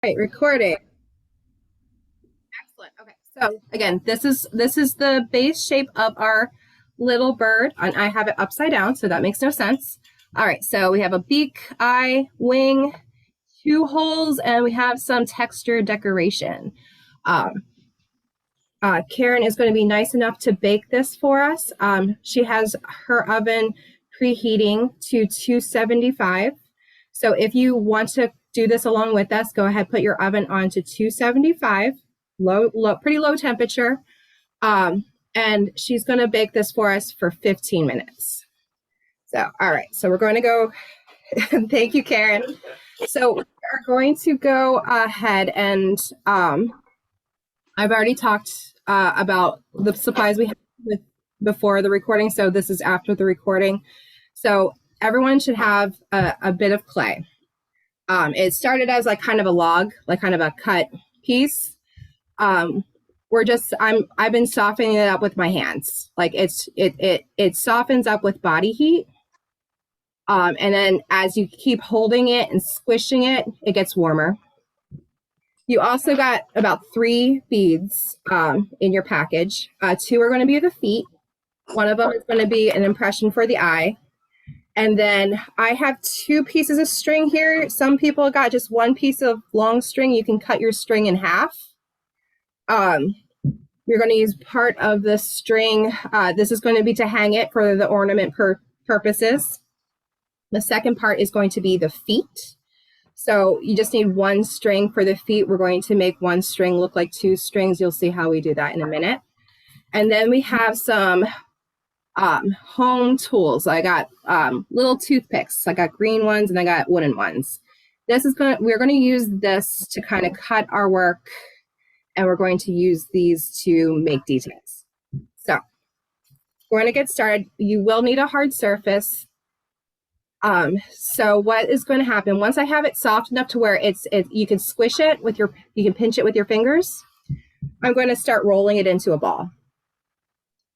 Right, recording. Excellent. Okay. So again, this is the base shape of our little bird, and I have it upside down, so that makes no sense. All right, so we have a beak, eye, wing, two holes, and we have some texture decoration. Um, Karen is going to be nice enough to bake this for us. She has her oven preheating to 275. So if you want to do this along with us, go ahead, put your oven on to 275, pretty low temperature. And she's going to bake this for us for 15 minutes. So, all right, so we're going to go. Thank you, Karen. So we are going to go ahead and I've already talked about the supplies we have before the recording. So this is after the recording. So everyone should have a bit of clay. It started as like kind of a log, like kind of a cut piece. I've been softening it up with my hands. Like it softens up with body heat. And then as you keep holding it and squishing it, it gets warmer. You also got about 3 beads in your package. 2 are going to be the feet. One of them is going to be an impression for the eye. And then I have 2 pieces of string here. Some people got just 1 piece of long string. You can cut your string in half. You're going to use part of the string. This is going to be to hang it for the ornament purposes. The second part is going to be the feet. So you just need 1 string for the feet. We're going to make 1 string look like 2 strings. You'll see how we do that in a minute. And then we have some home tools. I got little toothpicks. I got green ones and I got wooden ones. We're going to use this to kind of cut our work, and we're going to use these to make details. So we're going to get started. You will need a hard surface. So what is going to happen once I have it soft enough to where you can squish it you can pinch it with your fingers. I'm going to start rolling it into a ball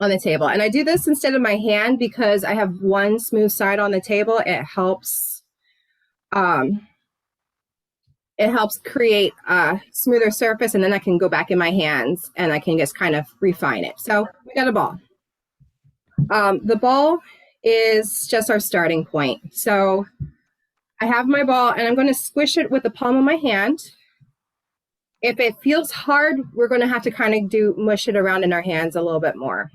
on the table. And I do this instead of my hand because I have 1 smooth side on the table. It helps create a smoother surface, and then I can go back in my hands and I can just kind of refine it. So we got a ball. The ball is just our starting point. So I have my ball and I'm going to squish it with the palm of my hand. If it feels hard, we're going to have to kind of mush it around in our hands a little bit more.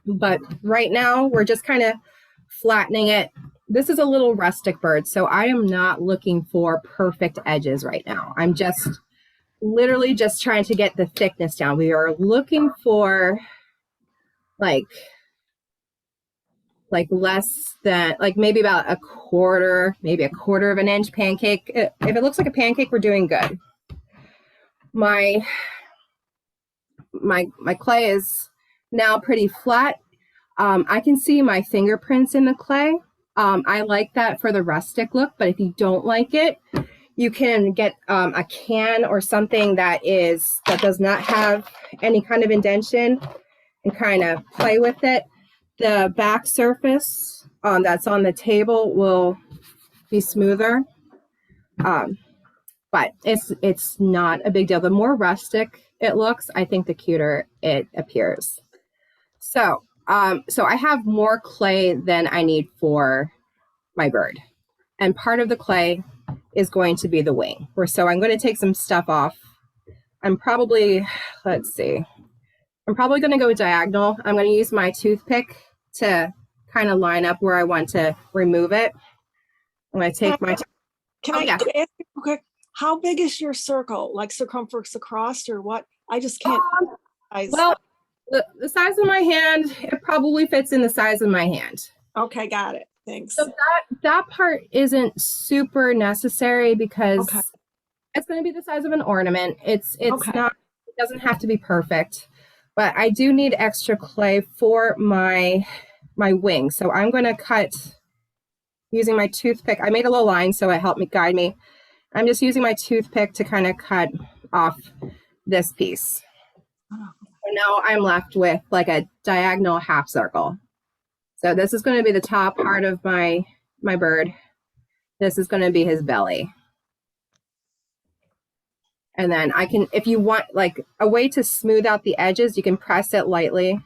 But right now we're just kind of flattening it. This is a little rustic bird, so I am not looking for perfect edges right now. I'm just literally just trying to get the thickness down. We are looking for like less than, like maybe about maybe a quarter of an inch pancake. If it looks like a pancake, we're doing good. My clay is now pretty flat. I can see my fingerprints in the clay. I like that for the rustic look, but if you don't like it, you can get a can or something that does not have any kind of indentation and kind of play with it. The back surface that's on the table will be smoother, but it's not a big deal. The more rustic it looks, I think the cuter it appears. So I have more clay than I need for my bird, and part of the clay is going to be the wing. So I'm going to take some stuff off. I'm probably going to go diagonal. I'm going to use my toothpick to kind of line up where I want to remove it. I'm going to take my... Can I ask you quick, how big is your circle? Like circumference across or what? I just can't... Well, the size of my hand, it probably fits in the size of my hand. Okay, got it. Thanks. So that part isn't super necessary because it's going to be the size of an ornament. It's not, it doesn't have to be perfect, but I do need extra clay for my wing. So I'm going to cut using my toothpick. I made a little line so it helped me guide me. I'm just using my toothpick to kind of cut off this piece. So now I'm left with like a diagonal half circle. So this is going to be the top part of my bird. This is going to be his belly. And then I can, if you want like a way to smooth out the edges, you can press it lightly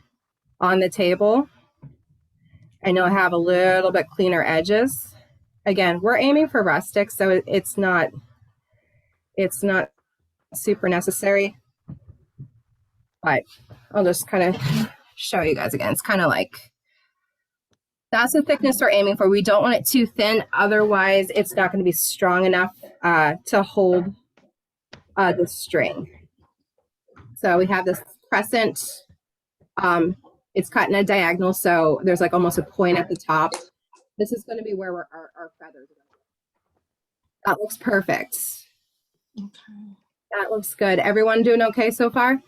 on the table and you'll have a little bit cleaner edges. Again, we're aiming for rustic, so it's not super necessary, but I'll just kind of show you guys again. It's kind of like, that's the thickness we're aiming for. We don't want it too thin, otherwise it's not going to be strong enough to hold the string. So we have this crescent, it's cut in a diagonal, so there's like almost a point at the top. This is going to be where our feathers are going to go. That looks perfect. Okay. That looks good. Everyone doing okay so far?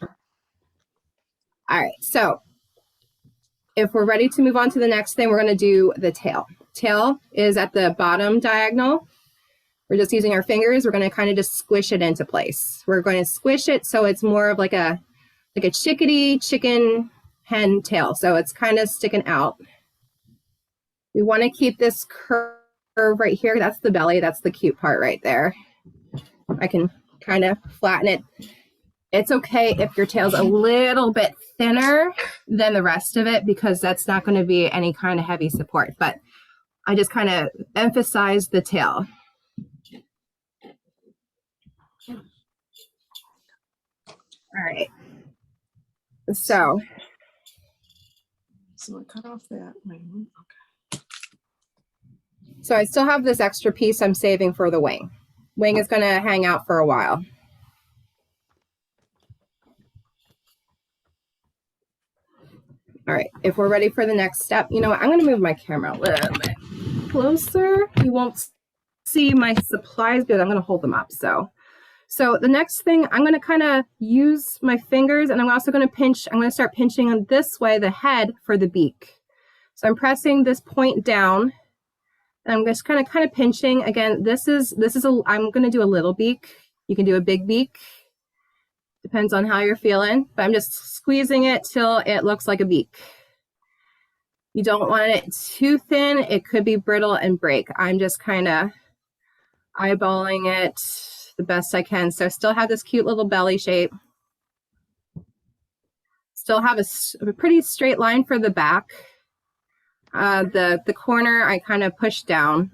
All right, so if we're ready to move on to the next thing, we're going to do the tail. Tail is at the bottom diagonal. We're just using our fingers. We're going to kind of just squish it into place. We're going to squish it so it's more of like a chicken hen tail. So it's kind of sticking out. We want to keep this curve right here. That's the belly. That's the cute part right there. I can kind of flatten it. It's okay if your tail's a little bit thinner than the rest of it because that's not going to be any kind of heavy support. But I just kind of emphasize the tail. All right. So I cut off that wing. Okay. So I still have this extra piece I'm saving for the wing. Wing is going to hang out for a while. All right, if we're ready for the next step, you know what? I'm going to move my camera a little bit closer. You won't see my supplies, but I'm going to hold them up. So the next thing, I'm going to kind of use my fingers, and I'm also going to pinch. I'm going to start pinching on this way, the head for the beak. So I'm pressing this point down, and I'm just kind of pinching. Again, I'm going to do a little beak. You can do a big beak. Depends on how you're feeling, but I'm just squeezing it till it looks like a beak. You don't want it too thin. It could be brittle and break. I'm just kind of eyeballing it the best I can. So I still have this cute little belly shape. Still have a pretty straight line for the back. The corner I kind of push down.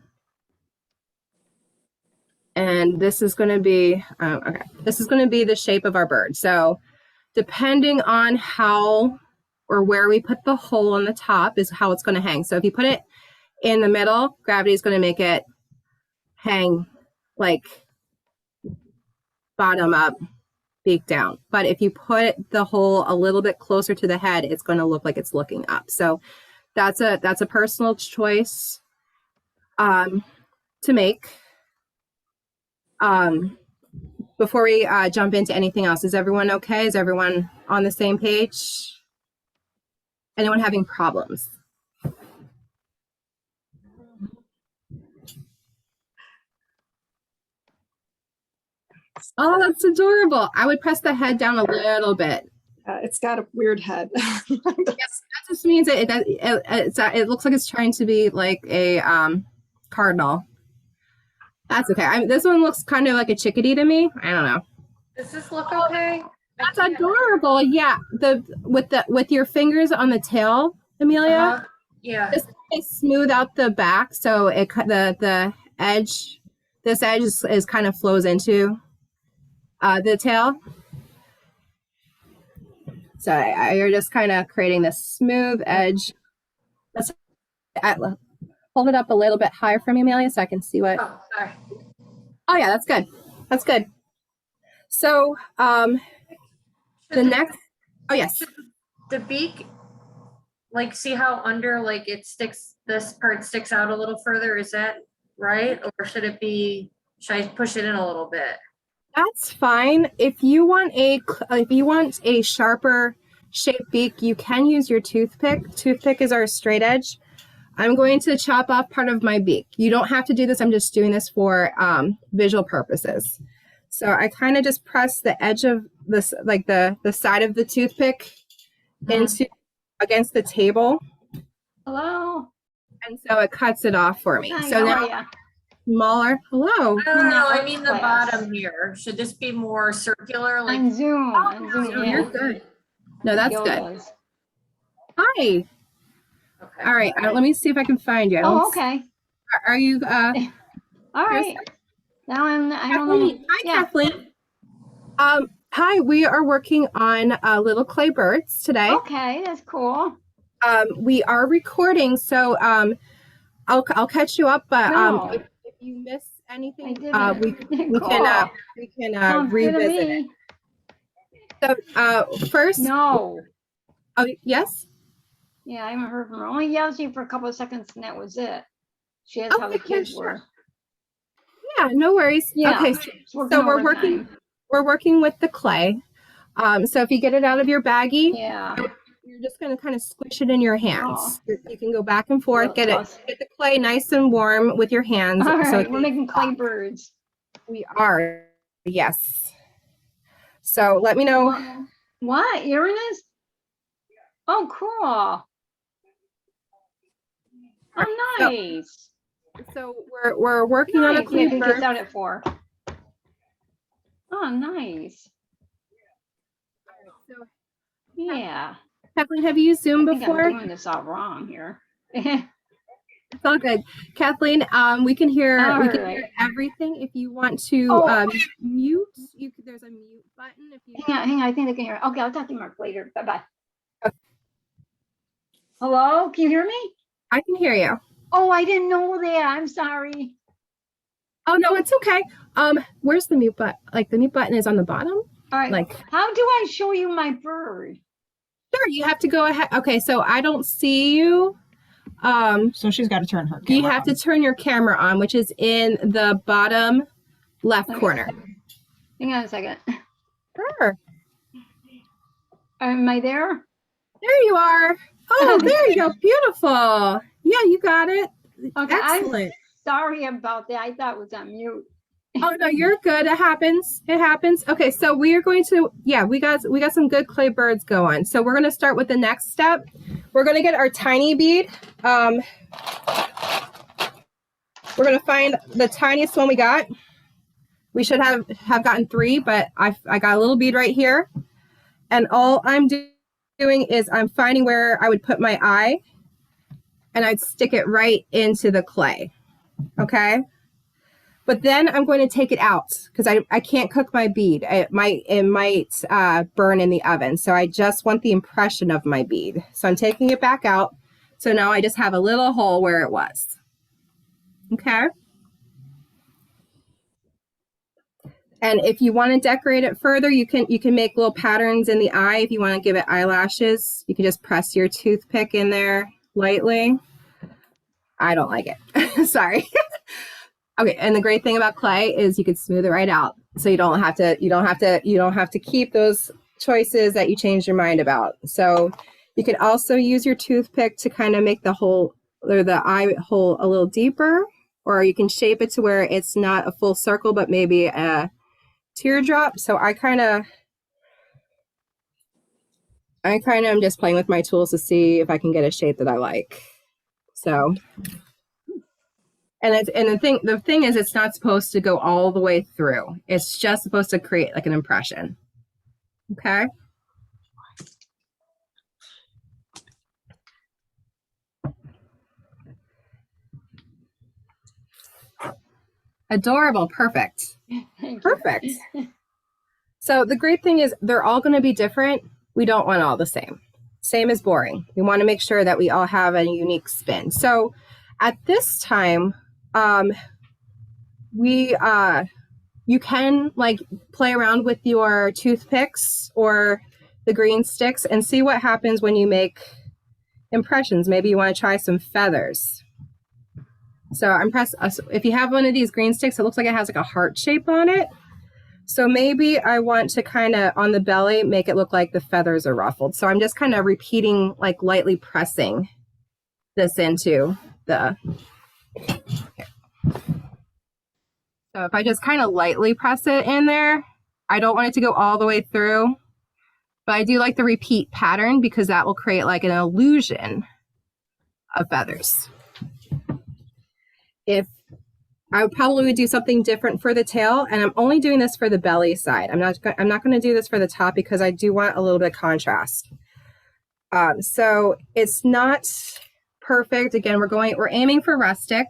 And this is going to be, okay, this is going to be the shape of our bird. So depending on how or where we put the hole on the top is how it's going to hang. So if you put it in the middle, gravity is going to make it hang like bottom up, beak down. But if you put the hole a little bit closer to the head, it's going to look like it's looking up. So that's a personal choice to make. Before we jump into anything else, is everyone okay? Is everyone on the same page? Anyone having problems? Oh, that's adorable. I would press the head down a little bit. It's got a weird head. Yes, that just means it looks like it's trying to be like a cardinal. That's okay. This one looks kind of like a chickadee to me. I don't know. Does this look okay? That's adorable. Yeah, with your fingers on the tail, Amelia. Yeah. Just smooth out the back so it the edge. This edge is kind of flows into the tail. So you're just kind of creating this smooth edge. Hold it up a little bit higher for me, Amelia, so I can see what. Oh, sorry. Oh yeah, that's good. That's good. So the next. Oh yes. The beak, like, see how under, like, it sticks, this part sticks out a little further, is that right? Or should I push it in a little bit? That's fine. If you want a sharper shaped beak, you can use your toothpick. Toothpick is our straight edge. I'm going to chop off part of my beak. You don't have to do this. I'm just doing this for visual purposes. So I kind of just press the edge of this, like the side of the toothpick against the table. Hello. And so it cuts it off for me. Hi, So how now are ya? smaller. Hello. No, I mean the class. bottom here. Should this be more circular? Like, On Zoom, No, yeah. you're good. No, that's good. Yolas. Hi. okay. All right. Let me see if I can find you. I don't Oh, okay. Are you All here's- right. Now I don't know. Kathleen? Hi, Yeah. Kathleen. Hi, we are working on little clay birds today. Okay, that's cool. We are recording, so I'll catch you up, but No. if you miss I anything, didn't. we Cool. can Sounds good to revisit it. me. So first, No. oh yes, Yeah, I haven't heard from her. Only yelled at you for a couple of seconds and that was it. She has how the Okay, yeah, kids sure. were. yeah, no worries. Yeah. Okay, Working so we're overtime. working with the clay. So if you get it out of your baggie, Yeah. you're just going to kind of squish it in your hands. You can go back and forth, get the clay nice and warm with your hands. All So right, we're making clay birds. we are, yes. So let me know. What? Uranus? Oh, cool. Oh, nice. So we're working on a Nice. Yeah, clay who bird. gets out at 4? Oh, nice. So, Yeah. Kathleen, have you used Zoom I think before? I'm doing this all wrong here. It's all good. Kathleen, we can hear All hear right. everything. If you want to Oh. mute, there's a mute button. If you Hang on. I think they can hear. Okay, I'll talk to you, Mark, later. Bye-bye. Okay. Hello? Can you hear me? I can hear you. Oh, I didn't know that. I'm sorry. Oh no, it's okay. Where's the mute button? Like the mute button is on the bottom. All right. Like, How do I show you my bird? sure, you have to go ahead. Okay, so I don't see you. So she's got to turn her camera You have to turn your camera on, which is in the bottom left Okay. corner. Hang on a second. Sure. Am I there? There you are. Oh, there you go. Beautiful. Yeah, you got it. Okay, Excellent. Sorry about that. I thought it was on mute. Oh no, you're good. It happens. It happens. Okay, so we are going to, yeah, we got some good clay birds going. So we're going to start with the next step. We're going to get our tiny bead. We're going to find the tiniest one we got. We should have gotten 3, but I got a little bead right here. And all I'm doing is I'm finding where I would put my eye, and I'd stick it right into the clay. Okay. But then I'm going to take it out because I can't cook my bead. It might burn in the oven. So I just want the impression of my bead. So I'm taking it back out. So now I just have a little hole where it was. Okay. And if you want to decorate it further, you can make little patterns in the eye. If you want to give it eyelashes, you can just press your toothpick in there lightly. I don't like it. Sorry. Okay, and the great thing about clay is you can smooth it right out. So you don't have to keep those choices that you changed your mind about. So you can also use your toothpick to kind of make the hole or the eye hole a little deeper, or you can shape it to where it's not a full circle, but maybe a teardrop. So I kind of am just playing with my tools to see if I can get a shape that I like. So. And the thing is, it's not supposed to go all the way through. It's just supposed to create like an impression. Okay. Adorable. Perfect. Perfect. So the great thing is they're all going to be different. We don't want all the same. Same is boring. We want to make sure that we all have a unique spin. So at this time, you can like play around with your toothpicks or the green sticks and see what happens when you make impressions. Maybe you want to try some feathers. So if you have one of these green sticks, it looks like it has like a heart shape on it. So maybe I want to kind of on the belly, make it look like the feathers are ruffled. So I'm just kind of repeating, like lightly pressing this into the, so if I just kind of lightly press it in there, I don't want it to go all the way through, but I do like the repeat pattern because that will create like an illusion of feathers. If I would probably do something different for the tail, and I'm only doing this for the belly side. I'm not going to do this for the top because I do want a little bit of contrast. So it's not perfect. Again, we're aiming for rustic.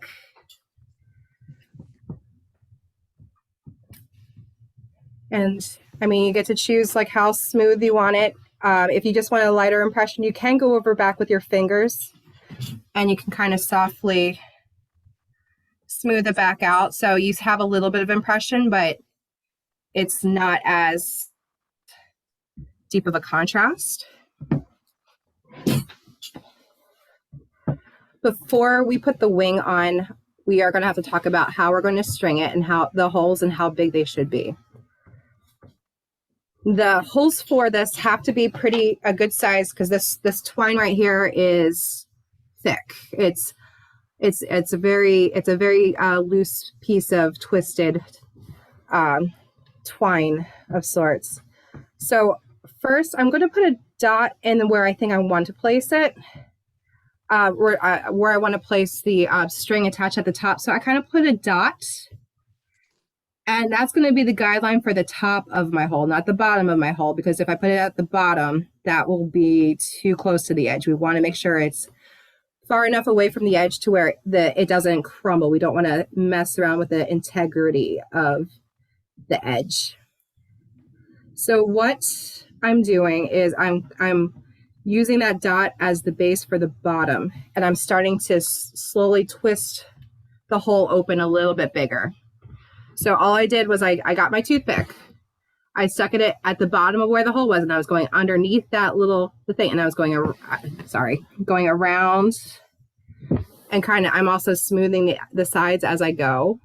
And I mean, you get to choose like how smooth you want it. If you just want a lighter impression, you can go over back with your fingers and you can kind of softly smooth it back out. So you have a little bit of impression, but it's not as deep of a contrast. Before we put the wing on, we are going to have to talk about how we're going to string it and how the holes and how big they should be. The holes for this have to be a good size because this twine right here is thick. It's a very loose piece of twisted twine of sorts. So first, I'm going to put a dot in where I think I want to place it, where I want to place the string attached at the top. So I kind of put a dot. And that's going to be the guideline for the top of my hole, not the bottom of my hole, because if I put it at the bottom, that will be too close to the edge. We want to make sure it's far enough away from the edge to where it doesn't crumble. We don't want to mess around with the integrity of the edge. So what I'm doing is I'm using that dot as the base for the bottom, and I'm starting to slowly twist the hole open a little bit bigger. So all I did was I got my toothpick, I stuck it at the bottom of where the hole was, and I was going underneath the thing, and I was going around, and kind of I'm also smoothing the sides as I go.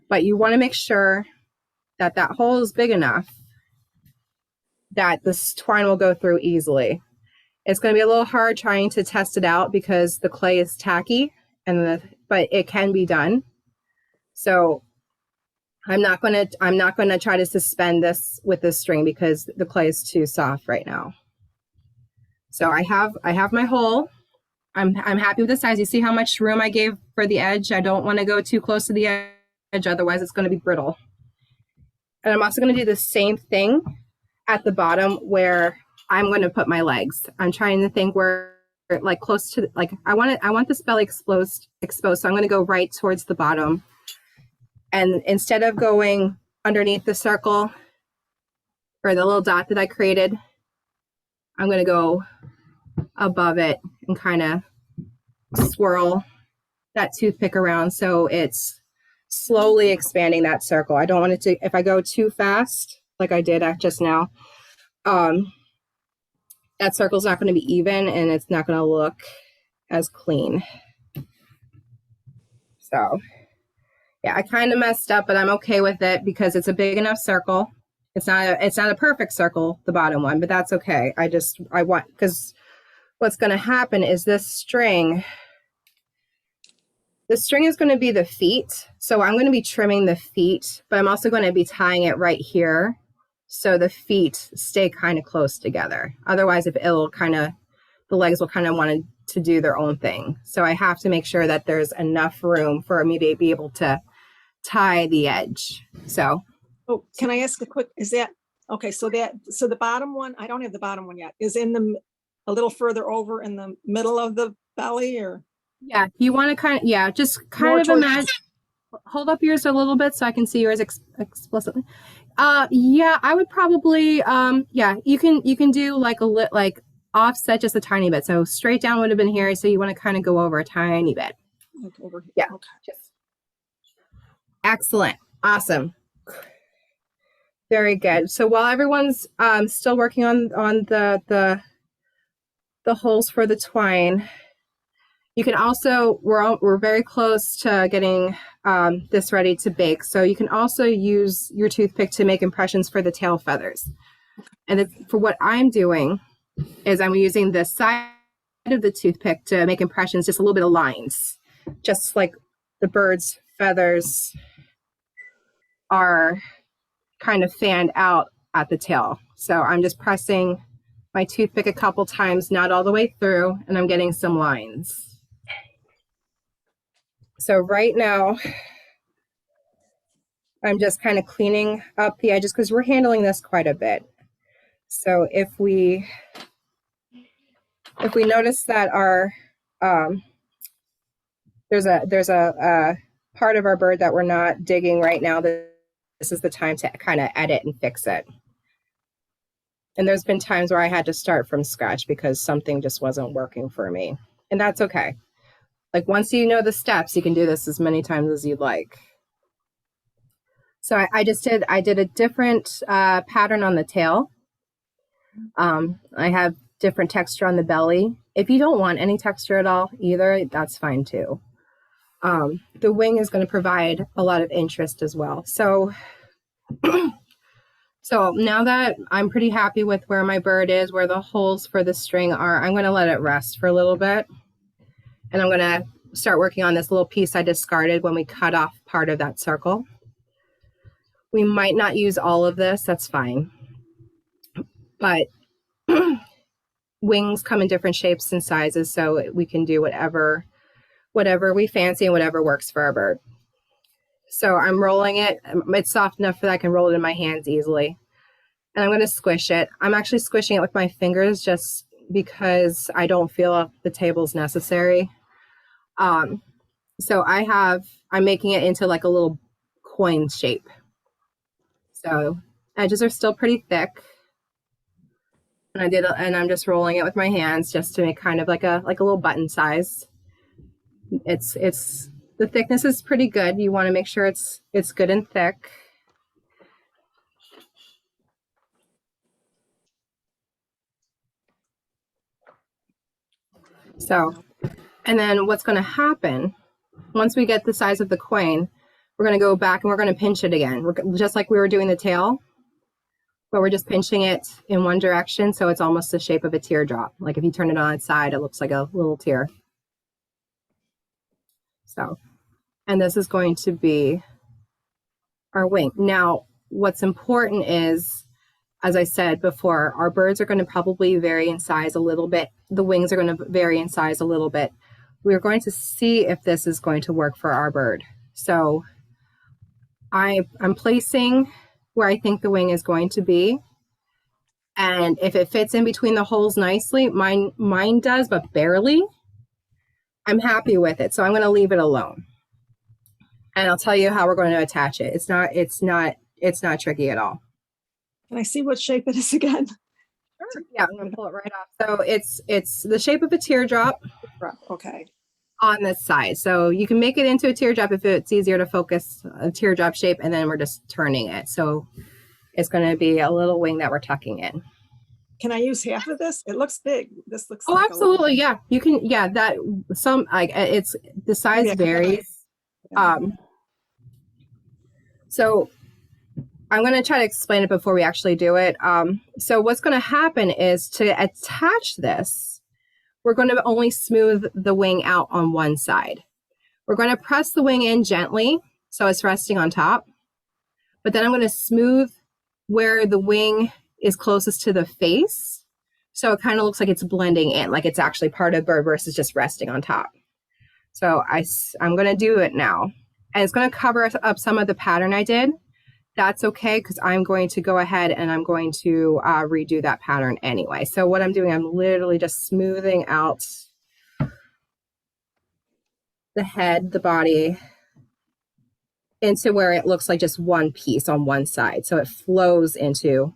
But you want to make sure that hole is big enough that this twine will go through easily. It's going to be a little hard trying to test it out because the clay is tacky, but it can be done. So I'm not going to try to suspend this with this string because the clay is too soft right now. So I have my hole. I'm happy with the size. You see how much room I gave for the edge? I don't want to go too close to the edge, otherwise it's going to be brittle. And I'm also going to do the same thing at the bottom where I'm going to put my legs. I'm trying to think where like close to I want this belly exposed. So I'm going to go right towards the bottom. And instead of going underneath the circle or the little dot that I created, I'm going to go above it and kind of swirl that toothpick around so it's slowly expanding that circle. I don't want it to, if I go too fast, like I did just now, that circle's not going to be even and it's not going to look as clean. So yeah, I kind of messed up, but I'm okay with it because it's a big enough circle. It's not a perfect circle, the bottom one, but that's okay. Because what's going to happen is the string is going to be the feet. So I'm going to be trimming the feet, but I'm also going to be tying it right here. So the feet stay kind of close together. Otherwise, the legs will kind of want to do their own thing. So I have to make sure that there's enough room for me to be able to tie the edge. So can I ask a quick, is that okay? So the bottom one, I don't have the bottom one yet, is a little further over in the middle of the belly, or yeah, you want to just kind of imagine, hold up yours a little bit so I can see yours explicitly. Yeah, I would probably you can do like offset just a tiny bit. So straight down would have been here, so you want to kind of go over a tiny bit. like over here? Yeah. Okay. Just excellent. Awesome. Very good. So while everyone's still working on the holes for the twine, you can also, we're very close to getting this ready to bake. So you can also use your toothpick to make impressions for the tail feathers. And for what I'm doing is I'm using the side of the toothpick to make impressions, just a little bit of lines, just like the bird's feathers are kind of fanned out at the tail. So I'm just pressing my toothpick a couple times, not all the way through, and I'm getting some lines. So right now, I'm just kind of cleaning up the edges because we're handling this quite a bit. So if we notice that our there's a part of our bird that we're not digging right now, this is the time to kind of edit and fix it. And there's been times where I had to start from scratch because something just wasn't working for me, and that's okay. Like once you know the steps, you can do this as many times as you'd like. So I did a different pattern on the tail. I have different texture on the belly. If you don't want any texture at all either, that's fine too. The wing is going to provide a lot of interest as well. So, so now that I'm pretty happy with where my bird is, where the holes for the string are, I'm going to let it rest for a little bit. And I'm going to start working on this little piece I discarded when we cut off part of that circle. We might not use all of this, that's fine. But wings come in different shapes and sizes, so we can do whatever we fancy and whatever works for our bird. So I'm rolling it. It's soft enough that I can roll it in my hands easily. And I'm going to squish it. I'm actually squishing it with my fingers just because I don't feel the table's necessary. So I'm making it into like a little coin shape. So edges are still pretty thick. And I'm just rolling it with my hands just to make kind of like a little button size. It's the thickness is pretty good. You want to make sure it's good and thick. So, and then what's going to happen once we get the size of the coin, we're going to go back and we're going to pinch it again. Just like we were doing the tail, but we're just pinching it in one direction. So it's almost the shape of a teardrop. Like if you turn it on its side, it looks like a little tear. So, and this is going to be our wing. Now, what's important is, as I said before, our birds are going to probably vary in size a little bit. The wings are going to vary in size a little bit. We're going to see if this is going to work for our bird. So I'm placing where I think the wing is going to be. And if it fits in between the holes nicely, mine does, but barely, I'm happy with it. So I'm going to leave it alone. And I'll tell you how we're going to attach it. It's not tricky at all. Can I see what shape it is again? Yeah, I'm going to pull it right off. So it's the shape of a teardrop. Okay. On this side. So you can make it into a teardrop if it's easier to focus a teardrop shape, and then we're just turning it. So it's going to be a little wing that we're tucking in. Can I use half of this? It looks big. This looks Oh, like absolutely. Yeah, you can. Yeah, that some like it's the size varies. So I'm going to try to explain it before we actually do it. So what's going to happen is to attach this, we're going to only smooth the wing out on one side. We're going to press the wing in gently so it's resting on top. But then I'm going to smooth where the wing is closest to the face. So it kind of looks like it's blending in, like it's actually part of the bird versus just resting on top. So I'm going to do it now. And it's going to cover up some of the pattern I did. That's okay, because I'm going to go ahead and I'm going to redo that pattern anyway. So what I'm doing, I'm literally just smoothing out the head, the body, into where it looks like just one piece on one side. So it flows into.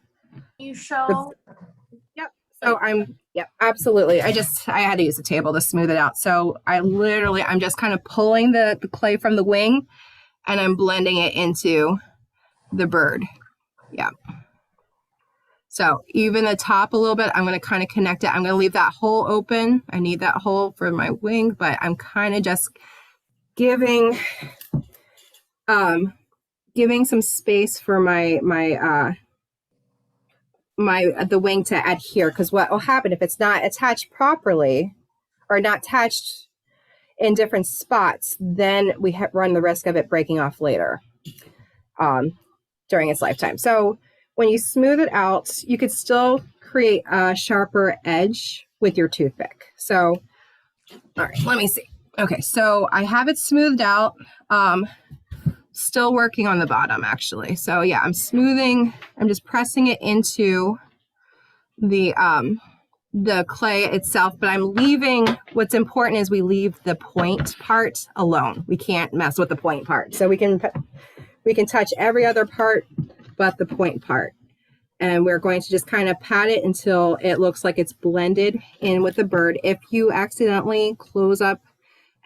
You show. Yep. So yep, absolutely. I had to use a table to smooth it out. So I'm just kind of pulling the clay from the wing and I'm blending it into the bird. Yeah. So even the top a little bit, I'm going to kind of connect it. I'm going to leave that hole open. I need that hole for my wing, but I'm kind of just giving some space for the wing to adhere, because what will happen if it's not attached properly or not attached in different spots, then we run the risk of it breaking off later during its lifetime. So when you smooth it out, you could still create a sharper edge with your toothpick. So, all right, let me see. Okay, so I have it smoothed out. Still working on the bottom actually. So yeah, I'm just pressing it into the clay itself, but I'm leaving, what's important is we leave the point part alone. We can't mess with the point part. So we can touch every other part but the point part. And we're going to just kind of pat it until it looks like it's blended in with the bird. If you accidentally close up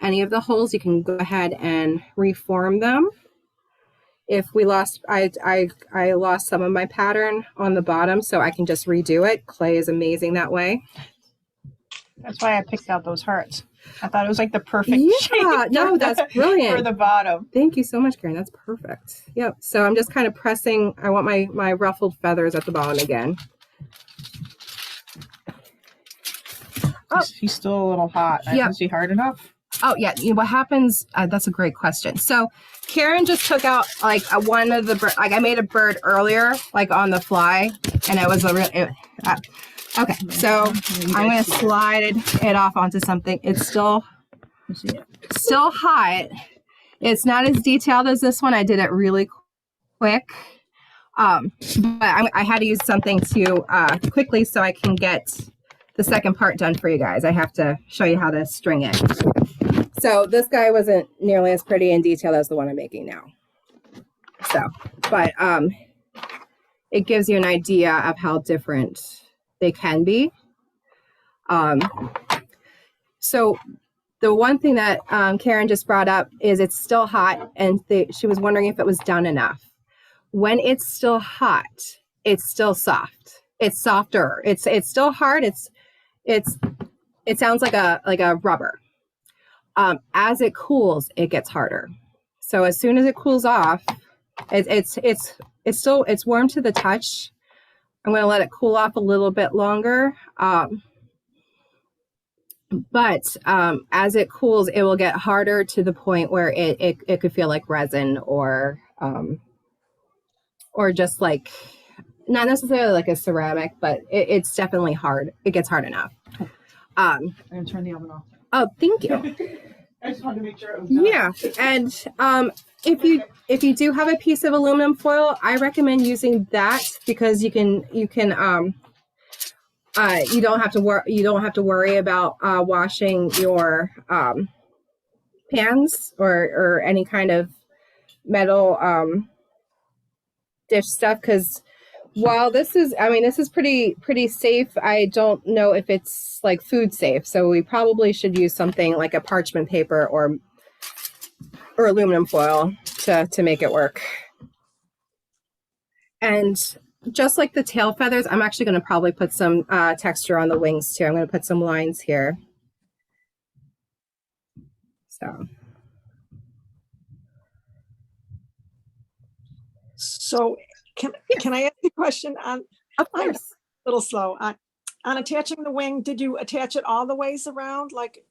any of the holes, you can go ahead and reform them. If we lost, I lost some of my pattern on the bottom, so I can just redo it. Clay is amazing that way. That's why I picked out those hearts. I thought it was like the perfect shape. No, that's brilliant. For the bottom. Thank you so much, Karen. That's perfect. Yep. So I'm just kind of pressing. I want my ruffled feathers at the bottom again. Oh, he's still a little hot. Yeah. Is he hard enough? Oh yeah. What happens? That's a great question. So Karen just took out like one of the like I made a bird earlier, like on the fly, and it was a real. Okay, so I'm going to slide it off onto something. It's still hot. It's not as detailed as this one. I did it really quick. But I had to use something to quickly so I can get the second part done for you guys. I have to show you how to string it. So this guy wasn't nearly as pretty and detailed as the one I'm making now. So, but it gives you an idea of how different they can be. So the one thing that Karen just brought up is it's still hot, and she was wondering if it was done enough. When it's still hot, it's still soft. It's softer. It's still hard. It sounds like a rubber. As it cools, it gets harder. So as soon as it cools off, it's warm to the touch. I'm going to let it cool off a little bit longer. But as it cools, it will get harder to the point where it could feel like resin or just like, not necessarily like a ceramic, but it's definitely hard. It gets hard enough. I'm going to turn the oven off. Oh, thank you. I just wanted to make sure it was done. Yeah, and if you do have a piece of aluminum foil, I recommend using that because you don't have to worry about washing your pans or any kind of metal dish stuff, because while this is pretty safe, I don't know if it's like food safe. So we probably should use something like a parchment paper or aluminum foil to make it work. And just like the tail feathers, I'm actually going to probably put some texture on the wings too. I'm going to put some lines here. So can I ask you a question on? Of I'm a course. little slow on attaching the wing. Did you attach it all the ways around? Like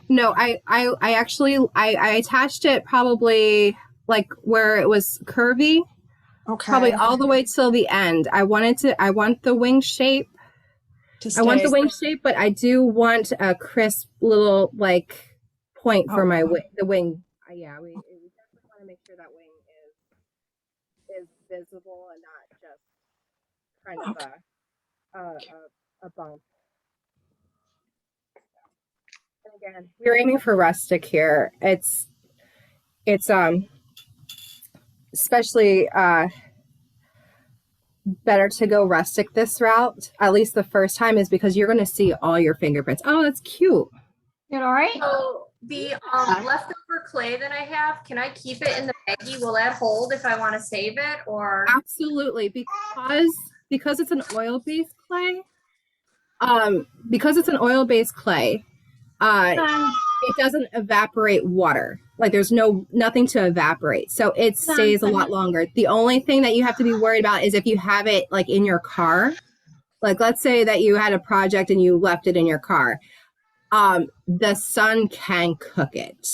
No. I actually attached it probably like where it was curvy. Okay. Probably all the way till the end. I want the wing shape. I want the wing shape, but I do want a crisp little like point for my the wing. Yeah, we definitely want to make sure that wing is visible and not just kind of a bump. And again, we're aiming for rustic here. It's especially better to go rustic this route, at least the first time, is because you're going to see all your fingerprints. Oh, that's cute. You all right? So the leftover clay that I have, can I keep it in the baggie? Will that hold if I want to save it, or? Absolutely, because it's an oil-based clay. It doesn't evaporate water. Like there's nothing to evaporate. So it stays a lot longer. The only thing that you have to be worried about is if you have it like in your car. Like let's say that you had a project and you left it in your car. The sun can cook it.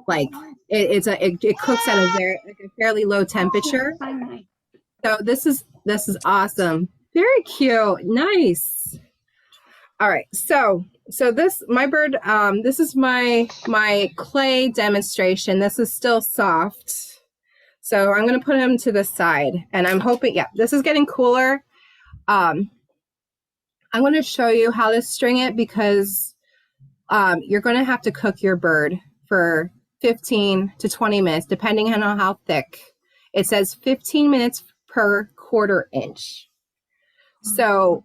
Like it cooks at a fairly low temperature. So this is awesome. Very cute. Nice. All right. So So this, my bird, this is my clay demonstration. This is still soft. So I'm going to put him to the side, and I'm hoping, yeah, this is getting cooler. I'm going to show you how to string it because you're going to have to cook your bird for 15 to 20 minutes, depending on how thick. It says 15 minutes per quarter inch. So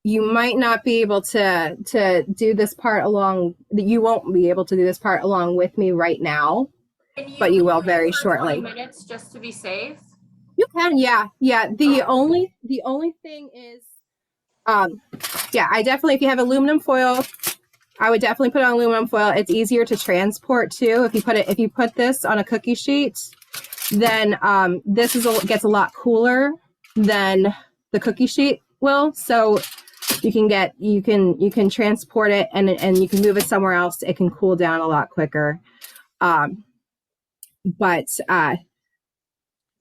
you might not be able to do this part along, you won't be able to do this part along with me right now, but you will very shortly. 20 minutes just to be safe. You can, yeah. The only thing is, yeah, I definitely, if you have aluminum foil, I would definitely put on aluminum foil. It's easier to transport too. If you put this on a cookie sheet, then this gets a lot cooler than the cookie sheet will. So you can transport it and you can move it somewhere else. It can cool down a lot quicker. But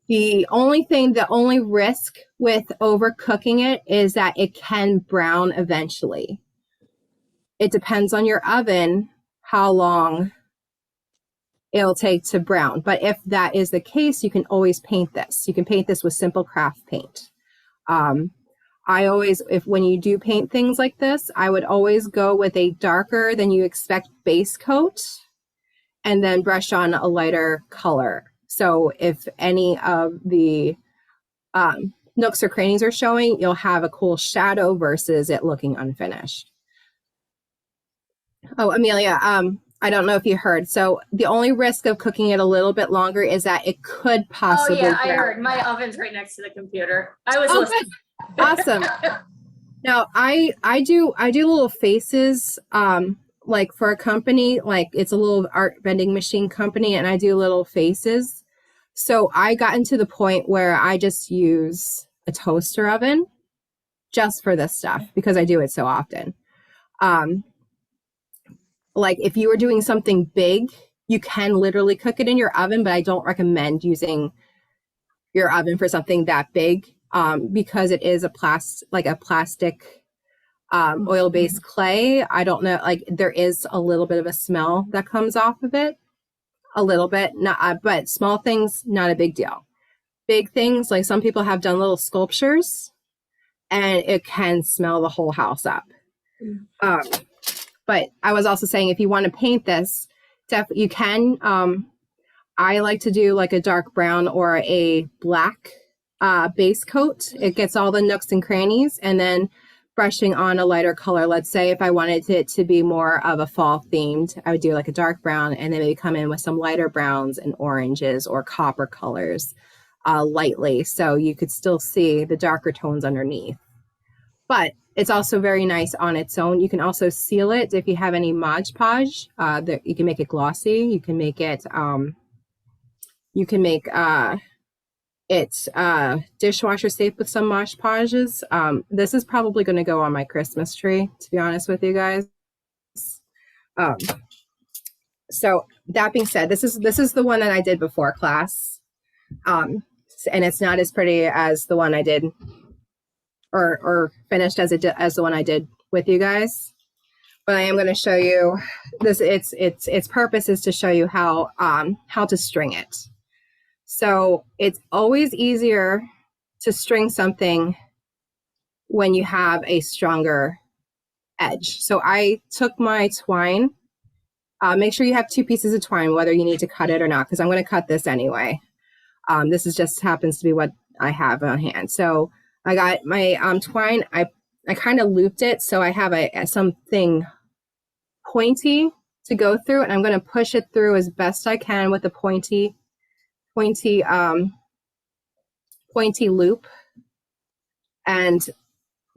the only risk with overcooking it is that it can brown eventually. It depends on your oven how long it'll take to brown. But if that is the case, you can always paint this. You can paint this with simple craft paint. When you do paint things like this, I would always go with a darker than you expect base coat and then brush on a lighter color. So if any of the nooks or crannies are showing, you'll have a cool shadow versus it looking unfinished. Oh, Amelia, I don't know if you heard. So the only risk of cooking it a little bit longer is that it could possibly. Oh yeah, I brown. heard. My oven's right next to the computer. I was Oh, listening. good. Awesome. Now I do little faces, like for a company, like it's a little art vending machine company, and I do little faces. So I got into the point where I just use a toaster oven just for this stuff because I do it so often. Like if you were doing something big, you can literally cook it in your oven, but I don't recommend using your oven for something that big because it is a plastic oil-based clay. I don't know, like there is a little bit of a smell that comes off of it, a little bit, not, but small things, not a big deal. Big things, like some people have done little sculptures and it can smell the whole house up. But I was also saying, if you want to paint this, you can. I like to do like a dark brown or a black base coat. It gets all the nooks and crannies, and then brushing on a lighter color. Let's say if I wanted it to be more of a fall themed, I would do like a dark brown and then maybe come in with some lighter browns and oranges or copper colors lightly. So you could still see the darker tones underneath. But it's also very nice on its own. You can also seal it if you have any Mod Podge. You can make it glossy. You can make it dishwasher safe with some Mod Podges. This is probably going to go on my Christmas tree, to be honest with you guys. So that being said, this is the one that I did before class, and it's not as pretty as the one I did. Or finished as the one I did with you guys, but I am going to show you this. Its purpose is to show you how to string it. So it's always easier to string something when you have a stronger edge. So I took my twine. Make sure you have 2 pieces of twine, whether you need to cut it or not, because I'm going to cut this anyway. This is just happens to be what I have on hand. So I got my twine. I kind of looped it so I have something pointy to go through, and I'm going to push it through as best I can with a pointy loop. And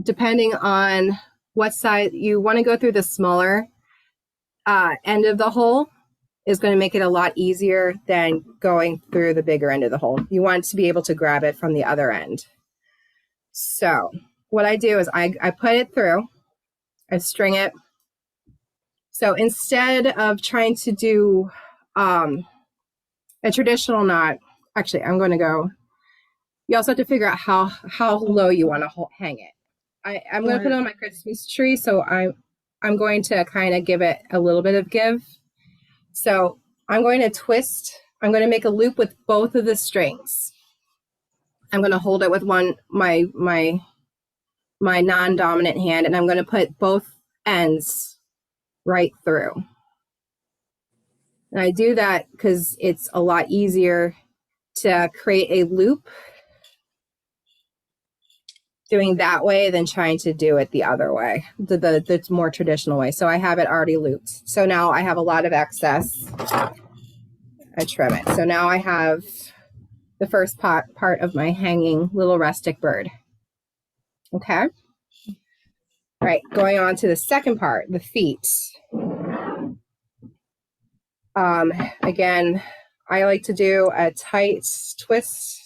depending on what side you want to go through, the smaller end of the hole is going to make it a lot easier than going through the bigger end of the hole. You want to be able to grab it from the other end. So what I do is I put it through, I string it. So instead of trying to do a traditional knot, actually I'm going to go, you also have to figure out how low you want to hang it. I'm going to put it on my Christmas tree. So I'm going to kind of give it a little bit of give. So I'm going to twist. I'm going to make a loop with both of the strings. I'm going to hold it with my non-dominant hand, and I'm going to put both ends right through. And I do that because it's a lot easier to create a loop doing that way than trying to do it the other way, the more traditional way. So I have it already looped. So now I have a lot of excess. I trim it. So now I have the first part of my hanging little rustic bird. Okay. All right, going on to the second part, the feet. Again, I like to do a tight twist,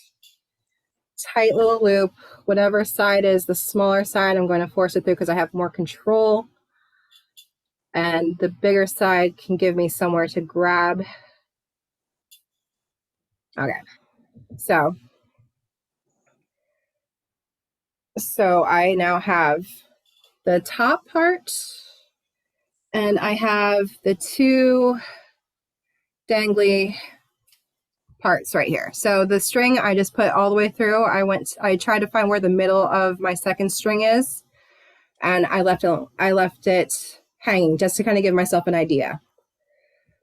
tight little loop. Whatever side is the smaller side, I'm going to force it through because I have more control. And the bigger side can give me somewhere to grab. Okay, so I now have the top part, and I have the two dangly parts right here. So the string I just put all the way through. I tried to find where the middle of my second string is, and I left it hanging just to kind of give myself an idea.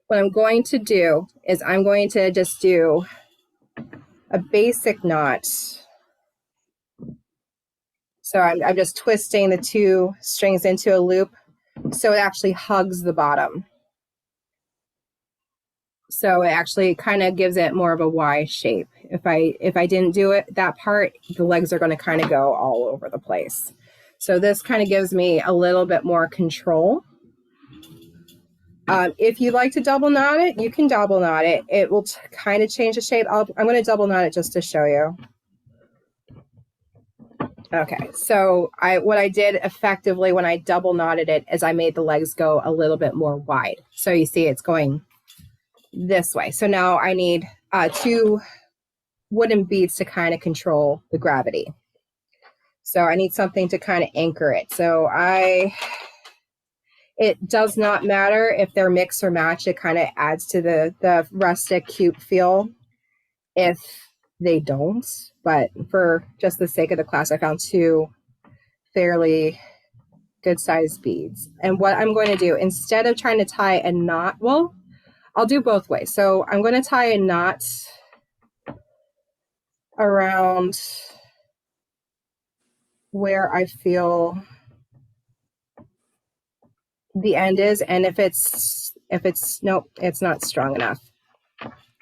What I'm going to do is I'm going to just do a basic knot. So I'm just twisting the two strings into a loop so it actually hugs the bottom. So it actually kind of gives it more of a Y shape. If I didn't do it, that part, the legs are going to kind of go all over the place. So this kind of gives me a little bit more control. If you like to double knot it, you can double knot it. It will kind of change the shape. I'm going to double knot it just to show you. Okay, so what I did effectively when I double knotted it is I made the legs go a little bit more wide. So you see it's going this way. So now I need two wooden beads to kind of control the gravity. So I need something to kind of anchor it. So it does not matter if they're mix or match. It kind of adds to the rustic, cute feel if they don't. But for just the sake of the class, I found two fairly good sized beads. And what I'm going to do, instead of trying to tie a knot, well, I'll do both ways. So I'm going to tie a knot around where I feel the end is, and if it's nope, it's not strong enough.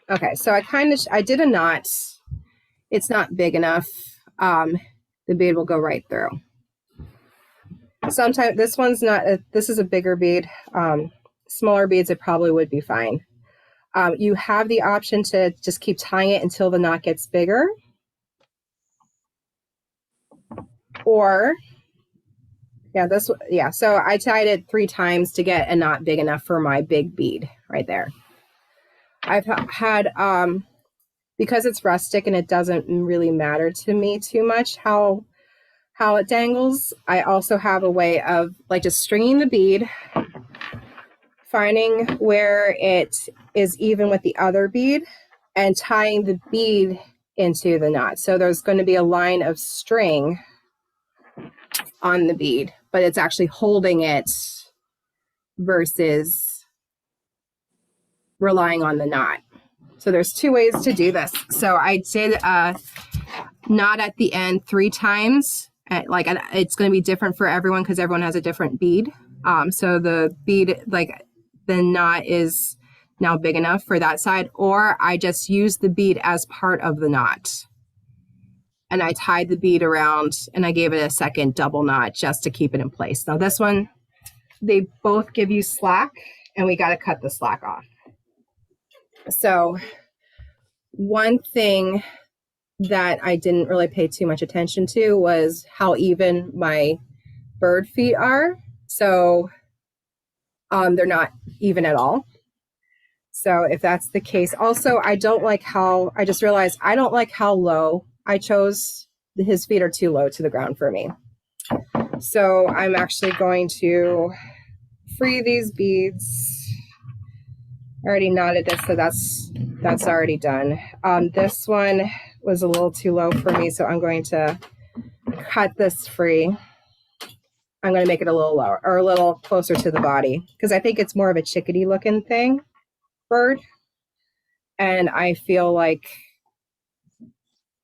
Okay, so I did a knot. It's not big enough. The bead will go right through. Sometimes this one's not. This is a bigger bead. Smaller beads, it probably would be fine. You have the option to just keep tying it until the knot gets bigger, or so I tied it 3 times to get a knot big enough for my big bead right there. I've had because it's rustic and it doesn't really matter to me too much how it dangles. I also have a way of like just stringing the bead, finding where it is even with the other bead, and tying the bead into the knot. So there's going to be a line of string on the bead, but it's actually holding it versus relying on the knot. So there's 2 ways to do this. So I did a knot at the end 3 times. It's going to be different for everyone because everyone has a different bead. So the bead, the knot is now big enough for that side, or I just used the bead as part of the knot. And I tied the bead around and I gave it a second double knot just to keep it in place. Now this one, they both give you slack, and we got to cut the slack off. So one thing that I didn't really pay too much attention to was how even my bird feet are. So they're not even at all. So if that's the case, also, I just realized I don't like how low I chose. His feet are too low to the ground for me. So I'm actually going to free these beads. I already knotted this, so that's already done. This one was a little too low for me, so I'm going to cut this free. I'm going to make it a little lower or a little closer to the body because I think it's more of a chickadee looking bird. And I feel like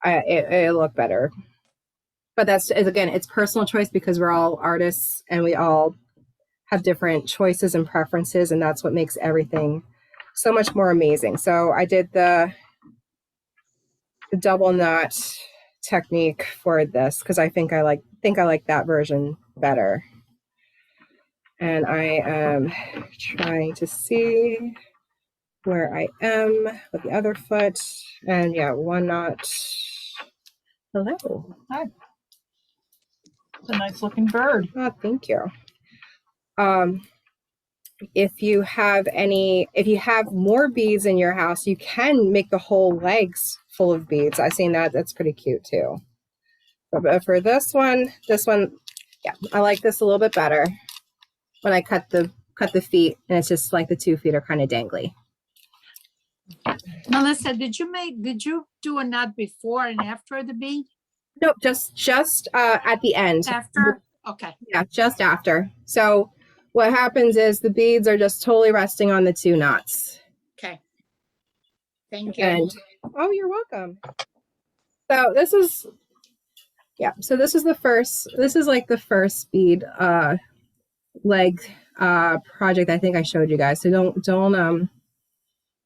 it'll look better. But again, it's personal choice because we're all artists and we all have different choices and preferences, and that's what makes everything so much more amazing. So I did the double knot technique for this because I think I like that version better. And I am trying to see where I am with the other foot. And yeah, one knot. Hello. Hi. It's a nice looking bird. Oh, thank you. If you have more beads in your house, you can make the whole legs full of beads. I've seen that. That's pretty cute too. But for this one, yeah, I like this a little bit better when I cut the feet, and it's just like the 2 feet are kind of dangly. Melissa, did you do a knot before and after the bead? Nope, just at the end. After? Okay. Yeah, just after. So what happens is the beads are just totally resting on the 2 knots. Okay. Thank you. And oh, you're welcome. So this is like the first bead leg project I think I showed you guys. So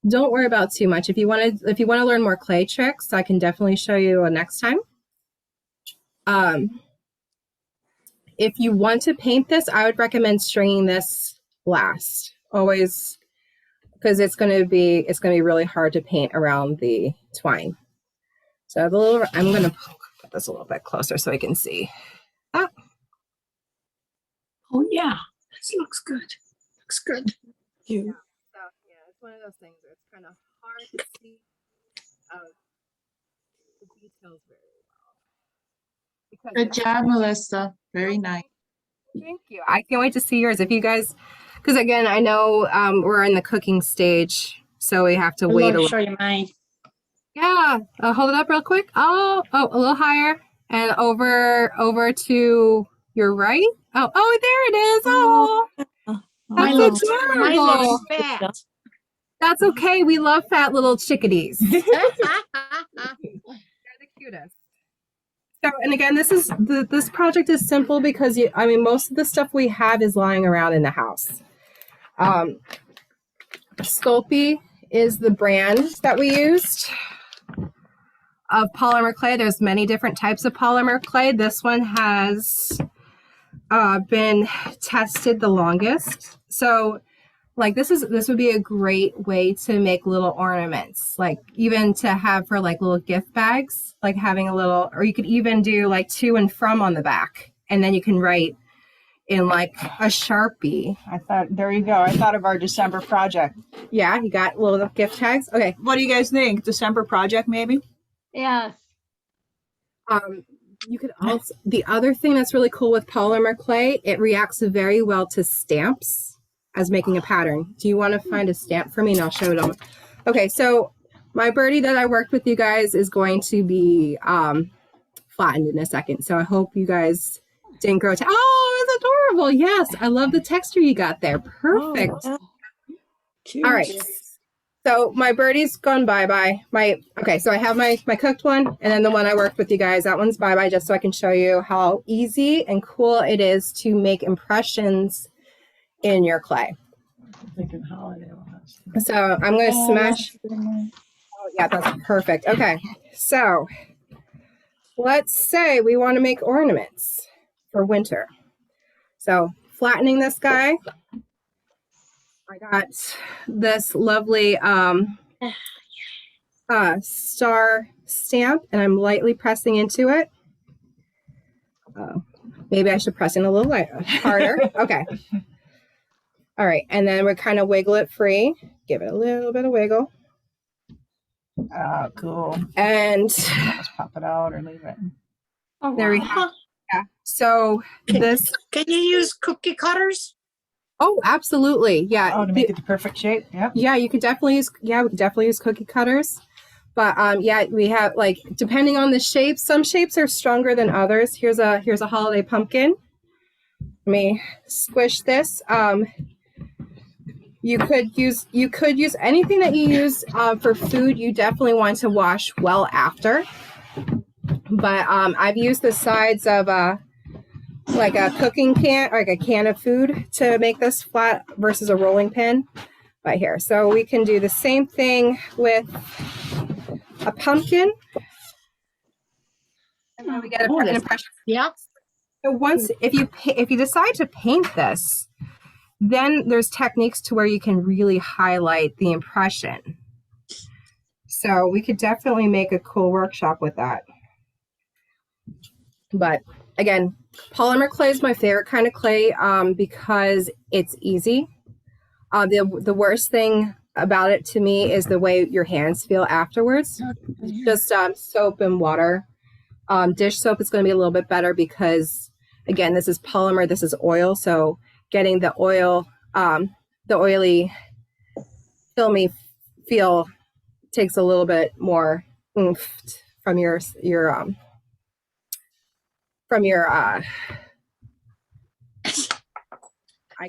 don't worry about too much. If you want to learn more clay tricks, I can definitely show you next time. If you want to paint this, I would recommend stringing this last, always, because it's going to be really hard to paint around the twine. So I'm going to put this a little bit closer so I can see. Ah. Oh yeah, this looks good. Looks good. You. So yeah, it's one of those things where it's kind of hard to see the details very well. Good job, Melissa. Very nice. Thank you. I can't wait to see yours. If you guys, because again, I know we're in the cooking stage, so we have to wait a little. Show you mine. Yeah, hold it up real quick. Oh, a little higher and over to your right. Oh, there it is. Oh, Mine that's looks adorable. fat. That's okay. We love fat little chickadees. They're the cutest. So, and again, this project is simple because most of the stuff we have is lying around in the house. Sculpy is the brand that we used of polymer clay. There's many different types of polymer clay. This one has been tested the longest. So like this would be a great way to make little ornaments, like even to have for like little gift bags, like having a little, or you could even do like to and from on the back, and then you can write in like a Sharpie. There you go. I thought of our December project. Yeah, you got little gift tags. Okay. What do you guys think? December project, maybe? Yes. You could also, the other thing that's really cool with polymer clay, it reacts very well to stamps as making a pattern. Do you want to find a stamp for me and I'll show it on? Okay, so my birdie that I worked with you guys is going to be flattened in a second. So I hope you guys didn't grow. Oh, it's adorable. Yes, I love the texture you got there. Perfect. Oh, cute. All right. So my birdie's gone bye-bye. So I have my cooked one, and then the one I worked with you guys, that one's bye-bye, just so I can show you how easy and cool it is to make impressions in your clay. So I'm going to smash. Oh, yeah, that's perfect. Okay. So let's say we want to make ornaments for winter. So flattening this guy. I got this lovely star stamp, and I'm lightly pressing into it. Maybe I should press in a little harder. Okay. All right, and then we kind of wiggle it free. Give it a little bit of wiggle. Oh, cool. And Just pop it out or leave it. Oh, there we wow. have. Yeah. So this. Can you use cookie cutters? Oh, absolutely. Yeah. Oh, to make it the perfect shape. Yep. Yeah, you could definitely use, yeah, we could definitely use cookie cutters. But yeah, we have like, depending on the shape, some shapes are stronger than others. Here's a holiday pumpkin. Let me squish this. You could use anything that you use for food. You definitely want to wash well after. But I've used the sides of like a cooking can, or like a can of food to make this flat versus a rolling pin. Right here. So we can do the same thing with a pumpkin. And then we get an impression. Yeah. So once, if you decide to paint this, then there's techniques to where you can really highlight the impression. So we could definitely make a cool workshop with that. But again, polymer clay is my favorite kind of clay because it's easy. The worst thing about it to me is the way your hands feel afterwards. Just soap and water. Dish soap is going to be a little bit better because, again, this is polymer, this is oil. So getting the oil, the oily, filmy feel takes a little bit more oomph from your I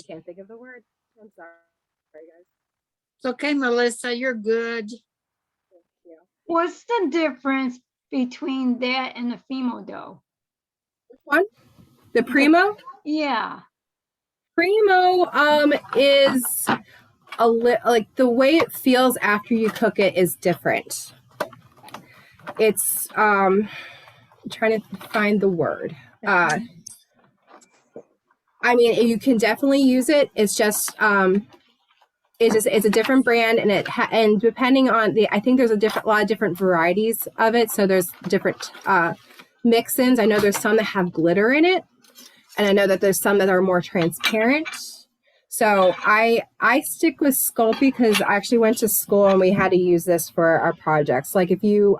can't think of the word. I'm sorry, guys. It's okay, Melissa, you're good. Thank you. What's the difference between that and the Fimo dough? Which one? The Primo? Yeah. Primo is a like the way it feels after you cook it is different. It's I'm trying to find the word. I mean, you can definitely use it. It's just it's a different brand, and and depending on I think there's a lot of different varieties of it. So there's different mix-ins. I know there's some that have glitter in it, and I know that there's some that are more transparent. So I stick with Sculpy because I actually went to school and we had to use this for our projects. Like if you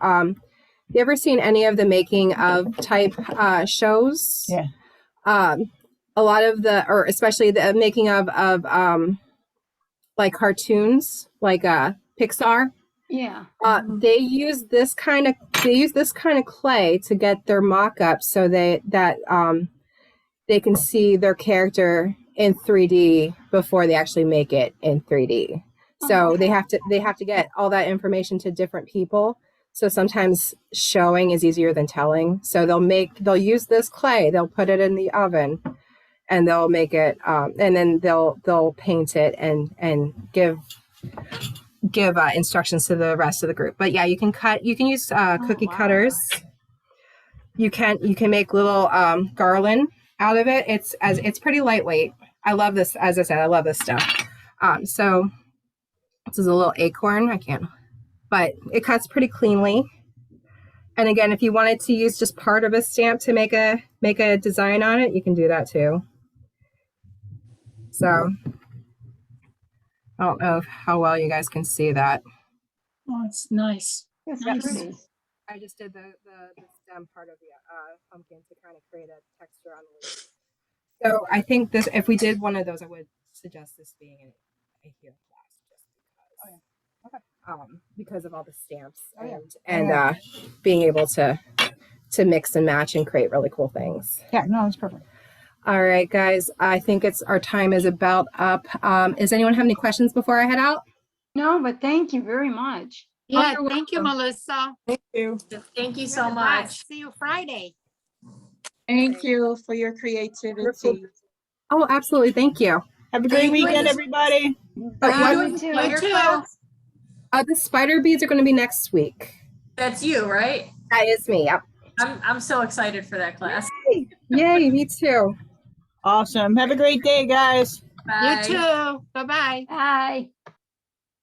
ever seen any of the making of type shows? Yeah. A lot of or especially the making of like cartoons, like Pixar. Yeah. They use this kind of clay to get their mock-ups so they can see their character in 3D before they actually make it in 3D. So they have to get all that information to different people. So sometimes showing is easier than telling. So they'll use this clay, they'll put it in the oven, and they'll make it, and then they'll paint it and give instructions to the rest of the group. But yeah, you can use cookie cutters. You can make little garland out of it. It's pretty lightweight. I love this. As I said, I love this stuff. So this is a little acorn. But it cuts pretty cleanly. And again, if you wanted to use just part of a stamp to make a design on it, you can do that too. So I don't know how well you guys can see that. Oh, it's nice. That's Nice. pretty. I just did the stem part of the pumpkin to kind of create a texture on the leaf. So I think if we did one of those, I would suggest this being a here class just because. Because of all the stamps and being able to mix and match and create really cool things. Yeah, no, that's perfect. All right, guys, I think our time is about up. Does anyone have any questions before I head out? No, but thank you very much. Yeah, you're thank you, welcome. Melissa. Thank you. Thank you You're so the much. best. See you Friday. Thank you for your creativity. Oh, absolutely. Thank you. Have a great weekend, everybody. You too. You too. The spider beads are going to be next week. That's you, right? That is me. Yep. I'm so excited for that class. Yay, me too. Awesome. Have a great day, guys. Bye. You too. Bye-bye. Bye.